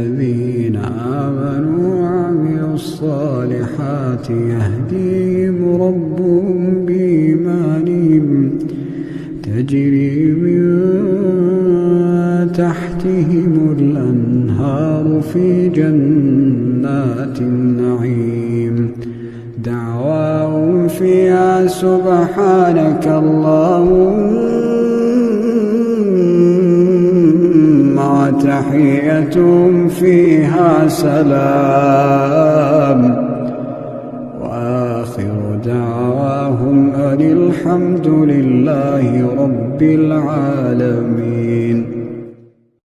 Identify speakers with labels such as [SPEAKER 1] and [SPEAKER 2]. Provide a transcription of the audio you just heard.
[SPEAKER 1] الذين آمنوا وعملوا الصالحات يهديهم ربهم بإيمانهم تجري من تحتهم الأنهار في جنات النعيم دعواهم فيها سبحانك اللهم وتحيتهم فيها سلام وآخر دعواهم أن الحمد لله رب العالمين.